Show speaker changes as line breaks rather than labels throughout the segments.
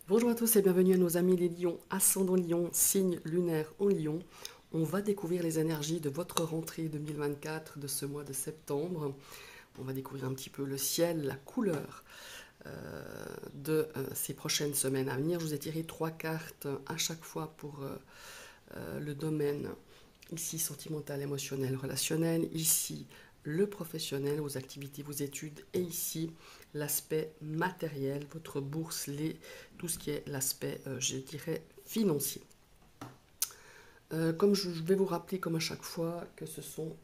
Bonjour à tous et bienvenue à nos amis les lions, ascendant lion, signe lunaire en lion. On va découvrir les énergies de votre rentrée 2024 de ce mois de septembre. On va découvrir un petit peu le ciel, la couleur de ces prochaines semaines à venir. Je vous ai tiré 3 cartes à chaque fois pour le domaine ici sentimental, émotionnel, relationnel, ici le professionnel, vos activités, vos études, et ici l'aspect matériel, votre bourse, tout ce qui est l'aspect, je dirais, financier. Comme je vais vous rappeler, comme à chaque fois, que ce sont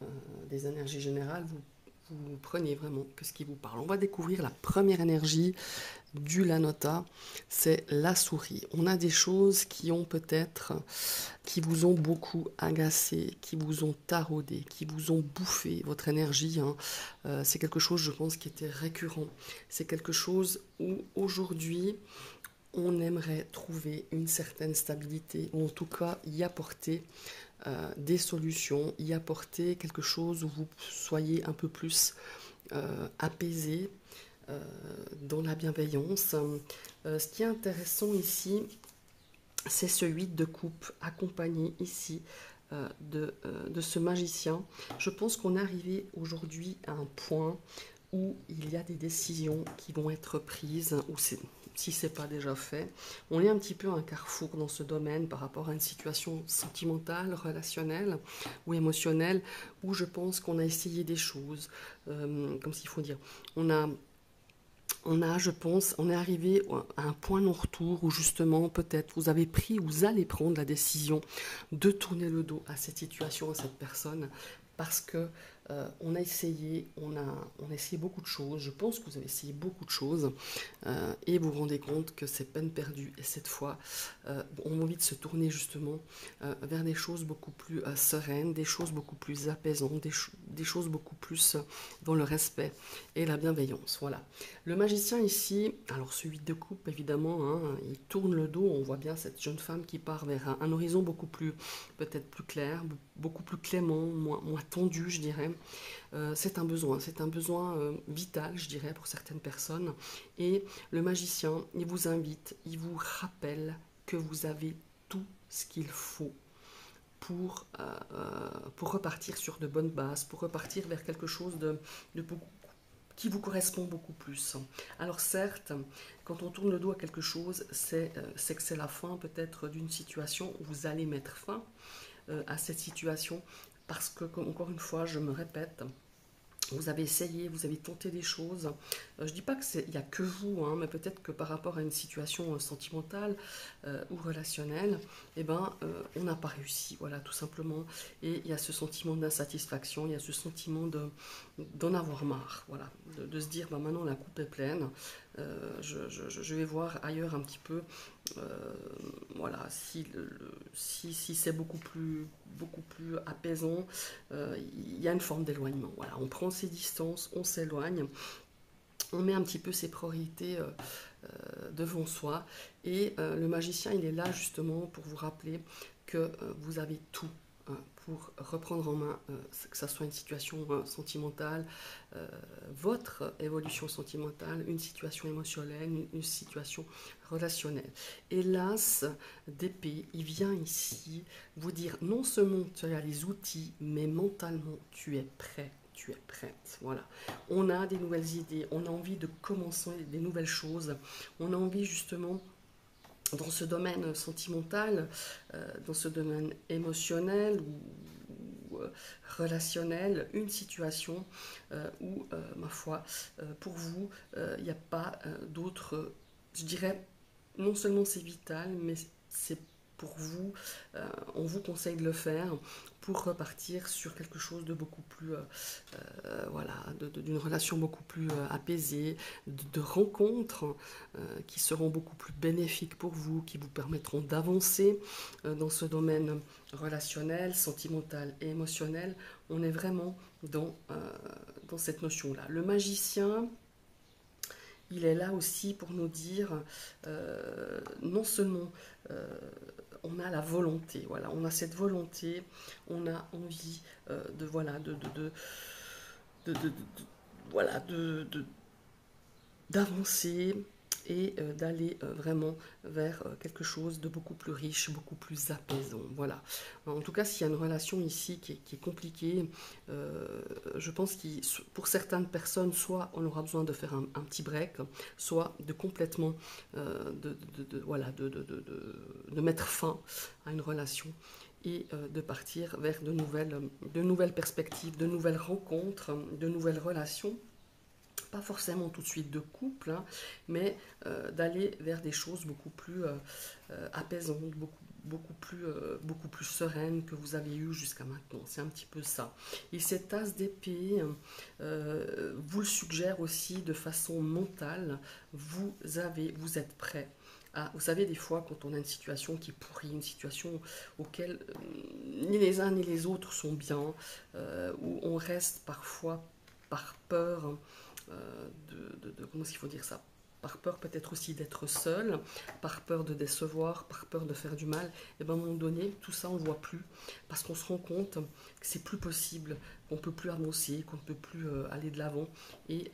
des énergies générales, vous prenez vraiment que ce qui vous parle. On va découvrir la première énergie du Lanota, c'est la souris. On a des choses qui ont peut-être, qui vous ont beaucoup agacé, qui vous ont taraudé, qui vous ont bouffé votre énergie, hein. C'est quelque chose, je pense, qui était récurrent. C'est quelque chose où aujourd'hui, on aimerait trouver une certaine stabilité, ou en tout cas y apporter des solutions, y apporter quelque chose où vous soyez un peu plus apaisé, euh, dans la bienveillance. Ce qui est intéressant ici, c'est ce 8 de coupe accompagné ici de ce magicien. Je pense qu'on est arrivé aujourd'hui à un point où il y a des décisions qui vont être prises, ou si ce n'est pas déjà fait. On est un petit peu à un carrefour dans ce domaine par rapport à une situation sentimentale, relationnelle ou émotionnelle, où je pense qu'on a essayé des choses, comme s'il faut dire, on a je pense, on est arrivé à un point non-retour où justement, peut-être, vous avez pris, vous allez prendre la décision de tourner le dos à cette situation, à cette personne, parce que on a essayé, on a essayé beaucoup de choses. Je pense que vous avez essayé beaucoup de choses et vous vous rendez compte que c'est peine perdue. Et cette fois, on a envie de se tourner justement vers des choses beaucoup plus sereines, des choses beaucoup plus apaisantes, des choses beaucoup plus dans le respect et la bienveillance. Voilà. Le magicien ici, alors ce 8 de coupe évidemment, hein, il tourne le dos, on voit bien cette jeune femme qui part vers un horizon beaucoup plus, peut-être plus clair, beaucoup plus clément, moins tendu je dirais. C'est un besoin vital je dirais pour certaines personnes. Et le magicien, il vous invite, il vous rappelle que vous avez tout ce qu'il faut pour repartir sur de bonnes bases, pour repartir vers quelque chose de beaucoup qui vous correspond beaucoup plus. Alors certes, quand on tourne le dos à quelque chose, c'est que c'est la fin peut-être d'une situation où vous allez mettre fin à cette situation parce que, encore une fois, je me répète, vous avez essayé, vous avez tenté des choses. Je ne dis pas qu'il n'y a que vous, hein, mais peut-être que par rapport à une situation sentimentale ou relationnelle, eh ben, on n'a pas réussi, voilà, tout simplement. Et il y a ce sentiment d'insatisfaction, il y a ce sentiment d'en avoir marre, voilà, de se dire, bah, maintenant la coupe est pleine, je vais voir ailleurs un petit peu, euh, voilà, si c'est beaucoup plus apaisant, il y a une forme d'éloignement. Voilà, on prend ses distances, on s'éloigne, on met un petit peu ses priorités devant soi. Et le magicien, il est là justement pour vous rappeler que vous avez tout pour reprendre en main, que ce soit une situation sentimentale, votre évolution sentimentale, une situation émotionnelle, une situation relationnelle. Hélas, d'épée, il vient ici vous dire non seulement tu as les outils, mais mentalement tu es prêt. Tu es prête. Voilà. On a des nouvelles idées, on a envie de commencer des nouvelles choses, on a envie justement dans ce domaine sentimental, dans ce domaine émotionnel ou relationnel, une situation où, ma foi, pour vous, il n'y a pas d'autre, je dirais, non seulement c'est vital, mais c'est pour vous, on vous conseille de le faire pour repartir sur quelque chose de beaucoup plus, voilà, d'une relation beaucoup plus apaisée, de rencontres qui seront beaucoup plus bénéfiques pour vous, qui vous permettront d'avancer dans ce domaine relationnel, sentimental et émotionnel. On est vraiment dans cette notion-là. Le magicien, il est là aussi pour nous dire, non seulement on a la volonté, voilà, on a cette volonté, on a envie voilà, voilà, d'avancer et d'aller vraiment vers quelque chose de beaucoup plus riche, beaucoup plus apaisant. Voilà. En tout cas, s'il y a une relation ici qui est compliquée, je pense que pour certaines personnes, soit on aura besoin de faire un petit break, soit de complètement voilà, de mettre fin à une relation et de partir vers de nouvelles perspectives, de nouvelles rencontres, de nouvelles relations. Pas forcément tout de suite de couple, hein, mais d'aller vers des choses beaucoup plus apaisantes, beaucoup plus sereines que vous avez eues jusqu'à maintenant. C'est un petit peu ça. Et cette tasse d'épée vous le suggère aussi de façon mentale. Vous êtes prêt. Vous savez, des fois, quand on a une situation qui est pourrie, une situation auquel ni les uns ni les autres sont bien, où on reste parfois par peur comment est-ce qu'il faut dire ça, par peur peut-être aussi d'être seul, par peur de décevoir, par peur de faire du mal, et bien à un moment donné, tout ça on ne le voit plus, parce qu'on se rend compte que c'est plus possible, qu'on ne peut plus avancer, qu'on ne peut plus aller de l'avant, et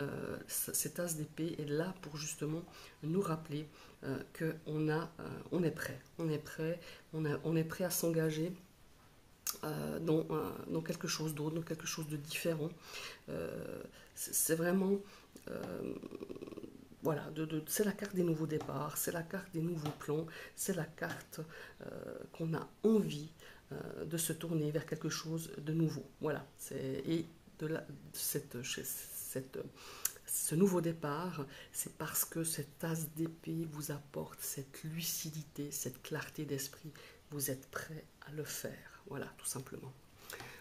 cette tasse d'épée est là pour justement nous rappeler qu'on est prêt, on est prêt à s'engager dans quelque chose d'autre, dans quelque chose de différent. C'est vraiment voilà, c'est la carte des nouveaux départs, c'est la carte des nouveaux plans, c'est la carte qu'on a envie de se tourner vers quelque chose de nouveau. Voilà, et ce nouveau départ, c'est parce que cette tasse d'épée vous apporte cette lucidité, cette clarté d'esprit. Vous êtes prêt à le faire. Voilà, tout simplement.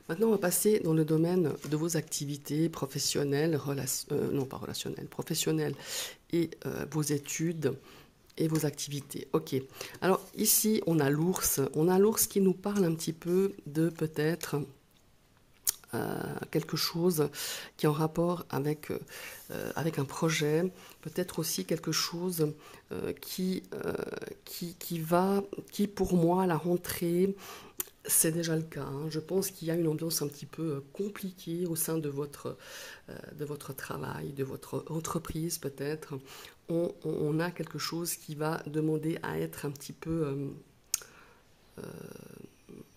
Maintenant, on va passer dans le domaine de vos activités professionnelles, non pas relationnelles, professionnelles et vos études et vos activités. Ok. Alors ici, on a l'ours. On a l'ours qui nous parle un petit peu de peut-être quelque chose qui est en rapport avec un projet, peut-être aussi quelque chose qui pour moi, à la rentrée, c'est déjà le cas. Hein. Je pense qu'il y a une ambiance un petit peu compliquée au sein de votre travail, de votre entreprise peut-être. On a quelque chose qui va demander à être un petit peu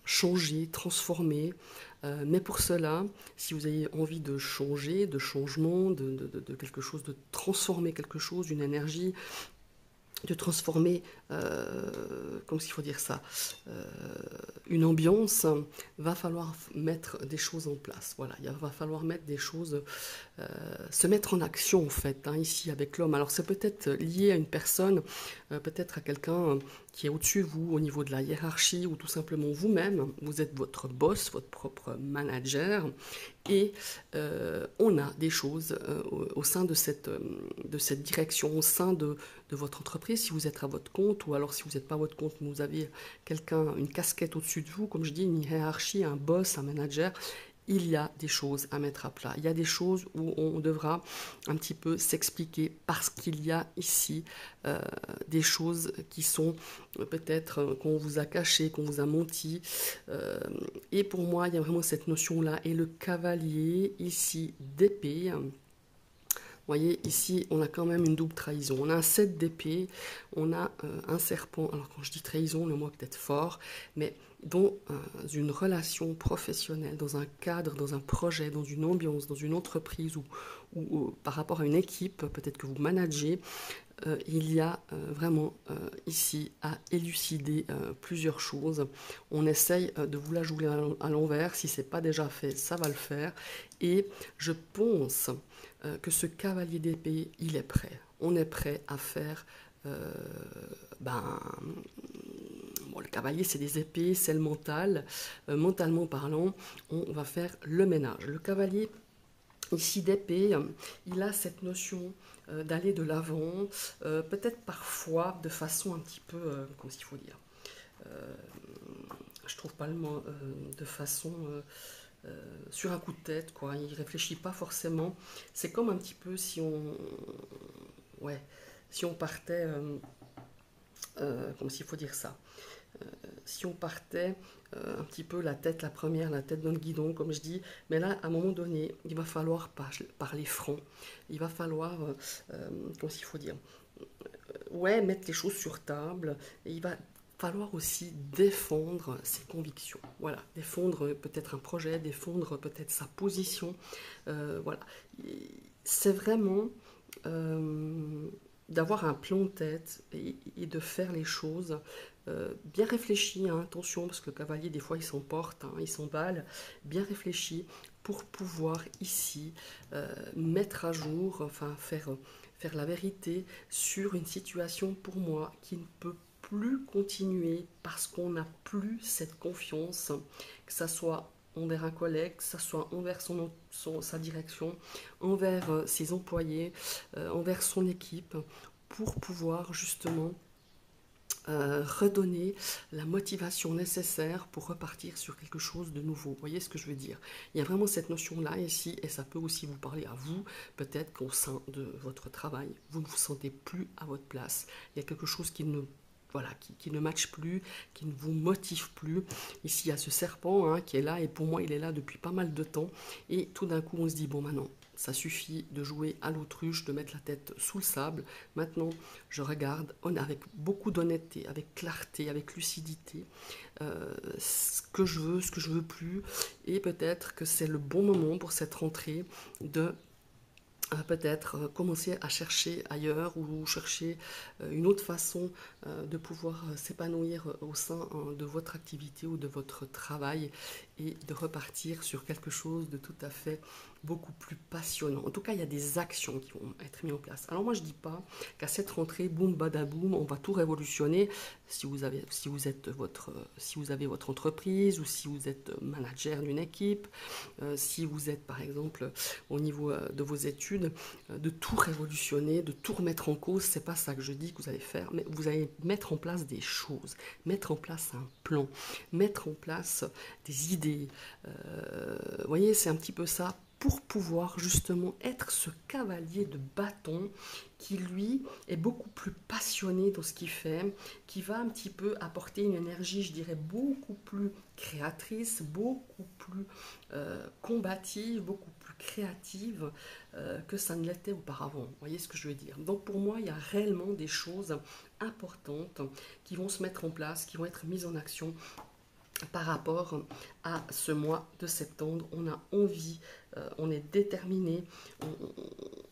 changé, transformé. Mais pour cela, si vous avez envie de changer, de changement, de quelque chose, de transformer quelque chose, une énergie, de transformer, comment il faut dire ça, une ambiance, va falloir mettre des choses en place. Voilà, il va falloir mettre des choses, se mettre en action en fait, hein, ici avec l'homme. Alors c'est peut-être lié à une personne, peut-être à quelqu'un qui est au-dessus de vous au niveau de la hiérarchie ou tout simplement vous-même. Vous êtes votre boss, votre propre manager et on a des choses au sein de cette direction, au sein de votre entreprise, si vous êtes à votre compte ou alors si vous n'êtes pas à votre compte, vous avez quelqu'un, une casquette au-dessus de vous, comme je dis, une hiérarchie, un boss, un manager. Il y a des choses à mettre à plat. Il y a des choses où on devra un petit peu s'expliquer parce qu'il y a ici des choses qui sont peut-être qu'on vous a cachées, qu'on vous a menti. Et pour moi, il y a vraiment cette notion-là. Et le cavalier ici d'épée, vous voyez, ici, on a quand même une double trahison. On a un 7 d'épée, on a un serpent. Alors, quand je dis trahison, le mot est peut-être fort, mais dans une relation professionnelle, dans un cadre, dans un projet, dans une ambiance, dans une entreprise ou par rapport à une équipe, peut-être que vous managez, il y a vraiment ici à élucider plusieurs choses. On essaye de vous la jouer à l'envers. Si ce n'est pas déjà fait, ça va le faire. Et je pense que ce cavalier d'épée, il est prêt. On est prêt à faire... le cavalier, c'est des épées, c'est le mental. Mentalement parlant, on va faire le ménage. Le cavalier, ici d'épée, il a cette notion d'aller de l'avant, peut-être parfois de façon un petit peu, comment il faut dire, je trouve pas le mot, de façon sur un coup de tête, quoi. Il réfléchit pas forcément. C'est comme un petit peu si on partait, comment il faut dire ça, si on partait un petit peu la tête dans le guidon, comme je dis, mais là, à un moment donné, il va falloir parler franc, il va falloir, comment il faut dire, ouais, mettre les choses sur table. Et il va falloir aussi défendre ses convictions. Voilà, défendre peut-être un projet, défendre peut-être sa position. Voilà, c'est vraiment d'avoir un plan de tête et de faire les choses bien réfléchi, hein, attention, parce que le cavalier, des fois, il s'emporte, hein, il s'emballe, bien réfléchi pour pouvoir ici mettre à jour, enfin faire la vérité sur une situation pour moi qui ne peut plus continuer parce qu'on n'a plus cette confiance, que ça soit envers un collègue, que ça soit envers sa direction, envers ses employés, envers son équipe, pour pouvoir justement redonner la motivation nécessaire pour repartir sur quelque chose de nouveau. Vous voyez ce que je veux dire? Il y a vraiment cette notion-là ici, et ça peut aussi vous parler à vous, peut-être qu'au sein de votre travail, vous ne vous sentez plus à votre place. Il y a quelque chose qui ne voilà, qui ne matche plus, qui ne vous motive plus. Ici, il y a ce serpent hein, qui est là, et pour moi, il est là depuis pas mal de temps. Et tout d'un coup, on se dit, bon, maintenant, ça suffit de jouer à l'autruche, de mettre la tête sous le sable. Maintenant, je regarde avec beaucoup d'honnêteté, avec clarté, avec lucidité, ce que je veux, ce que je veux plus. Et peut-être que c'est le bon moment pour cette rentrée de peut-être commencer à chercher ailleurs ou chercher une autre façon de pouvoir s'épanouir au sein de votre activité ou de votre travail et de repartir sur quelque chose de tout à fait beaucoup plus passionnant. En tout cas, il y a des actions qui vont être mises en place. Alors moi, je ne dis pas qu'à cette rentrée, boum, badaboum, on va tout révolutionner. Si vous avez votre entreprise ou si vous êtes manager d'une équipe, si vous êtes par exemple au niveau de vos études, de tout révolutionner, de tout remettre en cause, c'est pas ça que je dis que vous allez faire, mais vous allez mettre en place des choses, mettre en place un plan, mettre en place des idées. Vous voyez, c'est un petit peu ça pour pouvoir justement être ce cavalier de bâton qui lui est beaucoup plus passionné dans ce qu'il fait, qui va un petit peu apporter une énergie, je dirais, beaucoup plus créatrice, beaucoup plus combative, beaucoup plus créative que ça ne l'était auparavant. Vous voyez ce que je veux dire? Donc pour moi, il y a réellement des choses importantes qui vont se mettre en place, qui vont être mises en action par rapport à ce mois de septembre. On a envie, on est déterminé,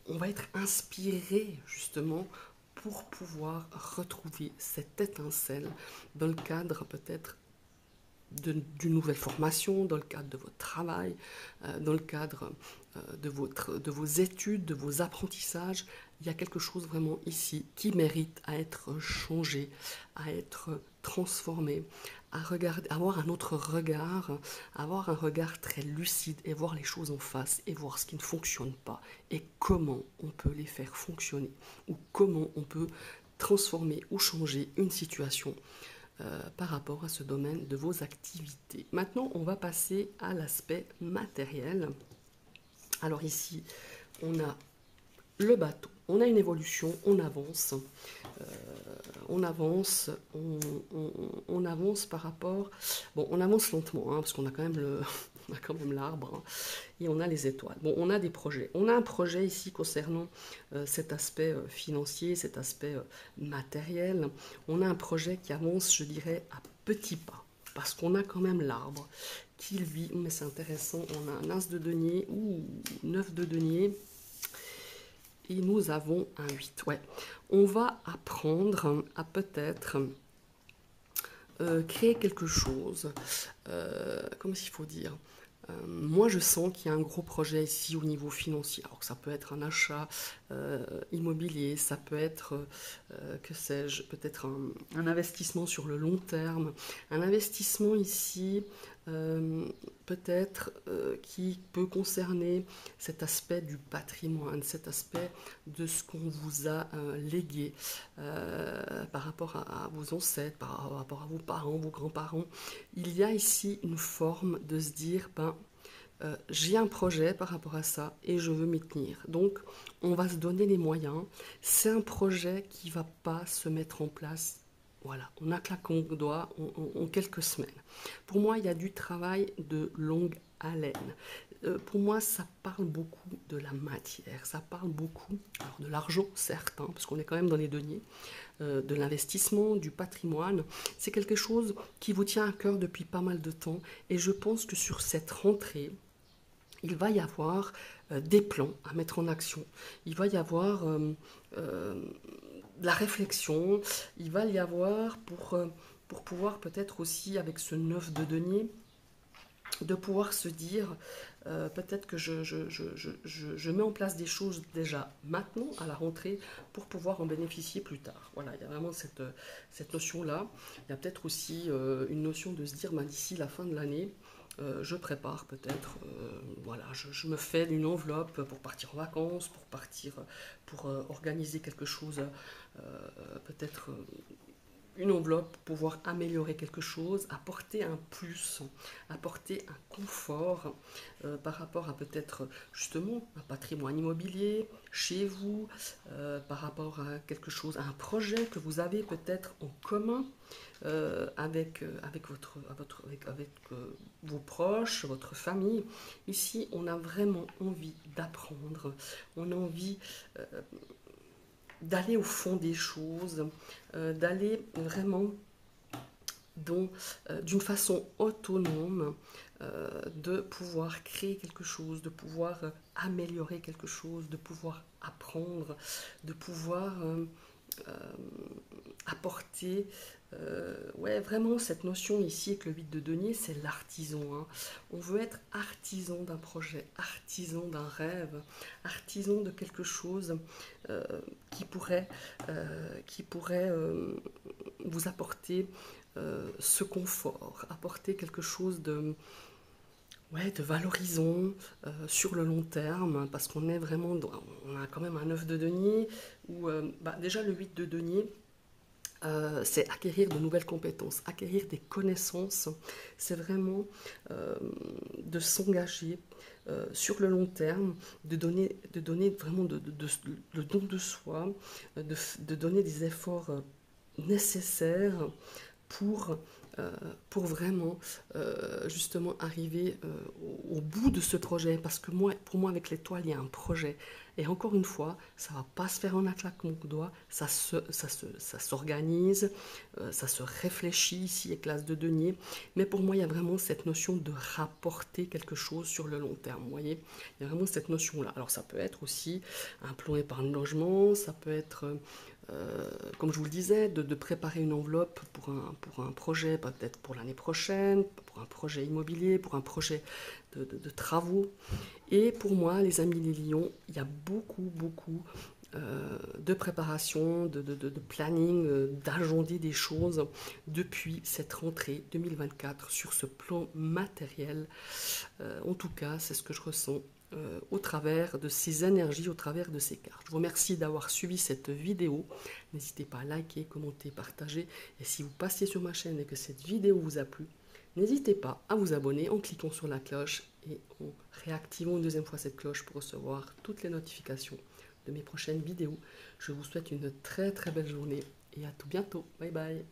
on va être inspiré justement pour pouvoir retrouver cette étincelle dans le cadre peut-être d'une nouvelle formation, dans le cadre de votre travail, dans le cadre de vos études, de vos apprentissages. Il y a quelque chose vraiment ici qui mérite à être changé, à être transformé, à regarder, avoir un autre regard, avoir un regard très lucide et voir les choses en face et voir ce qui ne fonctionne pas et comment on peut les faire fonctionner ou comment on peut transformer ou changer une situation par rapport à ce domaine de vos activités. Maintenant, on va passer à l'aspect matériel. Alors ici, on a le bateau, on a une évolution, on avance, on avance par rapport, bon, on avance lentement, hein, parce qu'on a quand même l'arbre, hein, et on a les étoiles. Bon, on a des projets. On a un projet ici concernant cet aspect financier, cet aspect matériel. On a un projet qui avance, je dirais, à petits pas, parce qu'on a quand même l'arbre qui lui, mais c'est intéressant, on a un as de denier, ou 9 de denier, et nous avons un 8. Ouais. On va apprendre à peut-être créer quelque chose, comment il faut dire, moi, je sens qu'il y a un gros projet ici au niveau financier. Alors que ça peut être un achat immobilier, ça peut être, que sais-je, peut-être un investissement sur le long terme. Un investissement ici, peut-être, qui peut concerner cet aspect du patrimoine, cet aspect de ce qu'on vous a légué par rapport à vos ancêtres, par rapport à vos parents, vos grands-parents. Il y a ici une forme de se dire, j'ai un projet par rapport à ça et je veux m'y tenir. Donc, on va se donner les moyens. C'est un projet qui ne va pas se mettre en place. Voilà, on a claqué le doigt en quelques semaines. Pour moi, il y a du travail de longue haleine. Pour moi, ça parle beaucoup de la matière, ça parle beaucoup alors de l'argent, certes, hein, parce qu'on est quand même dans les deniers, de l'investissement, du patrimoine. C'est quelque chose qui vous tient à cœur depuis pas mal de temps et je pense que sur cette rentrée, il va y avoir des plans à mettre en action. Il va y avoir de la réflexion. Il va y avoir pour pouvoir peut-être aussi, avec ce 9 de denier, de pouvoir se dire peut-être que je mets en place des choses déjà maintenant à la rentrée pour pouvoir en bénéficier plus tard. Voilà, il y a vraiment cette notion-là. Il y a peut-être aussi une notion de se dire bah, d'ici la fin de l'année, je prépare peut-être, voilà, je me fais une enveloppe pour partir en vacances, pour organiser quelque chose, peut-être une enveloppe pour pouvoir améliorer quelque chose, apporter un plus, apporter un confort par rapport à peut-être justement un patrimoine immobilier chez vous, par rapport à quelque chose, à un projet que vous avez peut-être en commun avec vos proches, votre famille. Ici, on a vraiment envie d'apprendre, on a envie d'aller au fond des choses, d'aller vraiment d'une façon autonome, de pouvoir créer quelque chose, de pouvoir améliorer quelque chose, de pouvoir apprendre, de pouvoir apporter ouais, vraiment cette notion ici avec le 8 de denier, c'est l'artisan. Hein. On veut être artisan d'un projet, artisan d'un rêve, artisan de quelque chose euh, qui pourrait vous apporter ce confort, apporter quelque chose ouais, de valorisant sur le long terme, parce qu'on est vraiment, on a quand même un 9 de denier, où bah, déjà le 8 de denier, c'est acquérir de nouvelles compétences, acquérir des connaissances, c'est vraiment de s'engager sur le long terme, de donner vraiment le don de soi, de donner des efforts nécessaires pour, euh, pour vraiment justement arriver au bout de ce projet. Parce que moi, pour moi, avec l'étoile, il y a un projet. Et encore une fois, ça ne va pas se faire en un claquement de doigts, ça s'organise, ça se réfléchit ici avec l'as de denier. Mais pour moi, il y a vraiment cette notion de rapporter quelque chose sur le long terme. Vous voyez, il y a vraiment cette notion-là. Alors ça peut être aussi un plan épargne logement, ça peut être comme je vous le disais, de préparer une enveloppe pour un projet, peut-être pour l'année prochaine, pour un projet immobilier, pour un projet de travaux. Et pour moi, les amis les lions, il y a beaucoup de préparation, de planning, d'agender des choses depuis cette rentrée 2024 sur ce plan matériel. En tout cas, c'est ce que je ressens au travers de ces énergies, au travers de ces cartes. Je vous remercie d'avoir suivi cette vidéo. N'hésitez pas à liker, commenter, partager. Et si vous passiez sur ma chaîne et que cette vidéo vous a plu, n'hésitez pas à vous abonner en cliquant sur la cloche et en réactivant une deuxième fois cette cloche pour recevoir toutes les notifications de mes prochaines vidéos. Je vous souhaite une très belle journée et à tout bientôt. Bye bye.